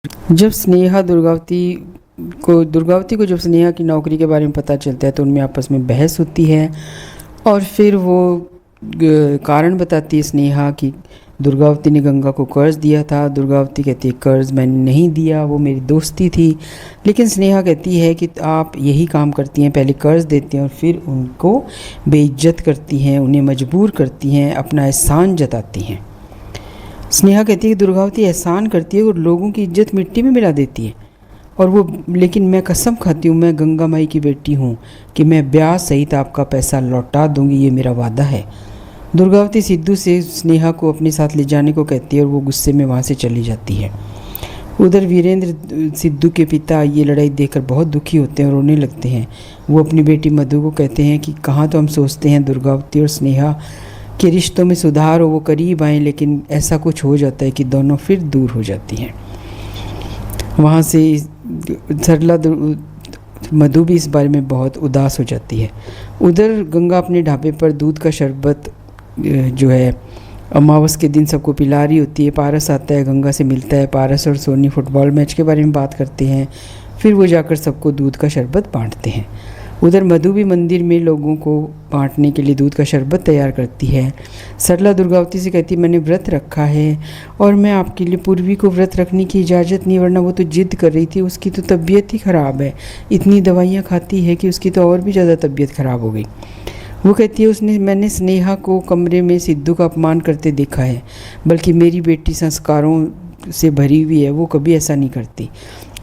जब दुर्गावती को जब स्नेहा की नौकरी के बारे में पता चलता है तो उनमें आपस में बहस होती है और फिर वो कारण बताती है स्नेहा कि दुर्गावती ने गंगा को कर्ज दिया था। दुर्गावती कहती है कर्ज मैंने नहीं दिया, वो मेरी दोस्ती थी। लेकिन स्नेहा कहती है कि आप यही काम करती हैं, पहले कर्ज देती हैं और फिर उनको बेइज्जत करती हैं, उन्हें मजबूर करती हैं, अपना एहसान जताती हैं। स्नेहा कहती है कि दुर्गावती एहसान करती है और लोगों की इज्जत मिट्टी में मिला देती है और वो, लेकिन मैं कसम खाती हूँ, मैं गंगा माई की बेटी हूँ कि मैं ब्याज सहित आपका पैसा लौटा दूंगी, ये मेरा वादा है। दुर्गावती सिद्धू से स्नेहा को अपने साथ ले जाने को कहती है और वो गुस्से में वहाँ से चली जाती है। उधर वीरेंद्र सिद्धू के पिता ये लड़ाई देखकर बहुत दुखी होते हैं और रोने लगते हैं। वो अपनी बेटी मधु को कहते हैं कि कहाँ तो हम सोचते हैं दुर्गावती और स्नेहा के रिश्तों में सुधार हो, वो करीब आए, लेकिन ऐसा कुछ हो जाता है कि दोनों फिर दूर हो जाती हैं। वहाँ से सरला मधु भी इस बारे में बहुत उदास हो जाती है। उधर गंगा अपने ढाबे पर दूध का शरबत जो है अमावस के दिन सबको पिला रही होती है। पारस आता है, गंगा से मिलता है। पारस और सोनी फुटबॉल मैच के बारे में बात करते हैं, फिर वो जाकर सबको दूध का शरबत बांटते हैं। उधर मधु भी मंदिर में लोगों को बांटने के लिए दूध का शरबत तैयार करती है। सरला दुर्गावती से कहती है मैंने व्रत रखा है और मैं आपके लिए पूर्वी को व्रत रखने की इजाज़त नहीं, वरना वो तो जिद कर रही थी, उसकी तो तबीयत ही ख़राब है, इतनी दवाइयाँ खाती है कि उसकी तो और भी ज़्यादा तबीयत ख़राब हो गई। वो कहती है मैंने स्नेहा को कमरे में सिद्धू का अपमान करते देखा है, बल्कि मेरी बेटी संस्कारों से भरी हुई है, वो कभी ऐसा नहीं करती।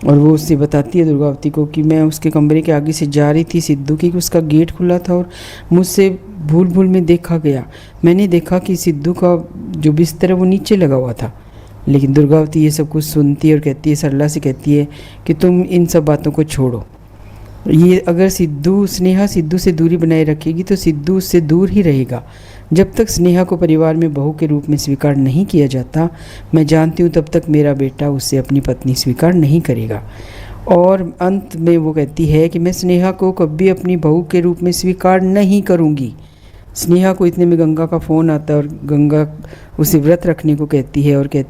और वो उससे बताती है दुर्गावती को कि मैं उसके कमरे के आगे से जा रही थी सिद्धू की, उसका गेट खुला था और मुझसे भूल में देखा गया। मैंने देखा कि सिद्धू का जो बिस्तर है वो नीचे लगा हुआ था। लेकिन दुर्गावती ये सब कुछ सुनती है और कहती है, सरला से कहती है कि तुम इन सब बातों को छोड़ो। ये अगर स्नेहा सिद्धू से दूरी बनाए रखेगी तो सिद्धू उससे दूर ही रहेगा। जब तक स्नेहा को परिवार में बहू के रूप में स्वीकार नहीं किया जाता, मैं जानती हूँ, तब तक मेरा बेटा उससे अपनी पत्नी स्वीकार नहीं करेगा। और अंत में वो कहती है कि मैं स्नेहा को कभी अपनी बहू के रूप में स्वीकार नहीं करूँगी। स्नेहा को इतने में गंगा का फ़ोन आता है और गंगा उसे व्रत रखने को कहती है और कहती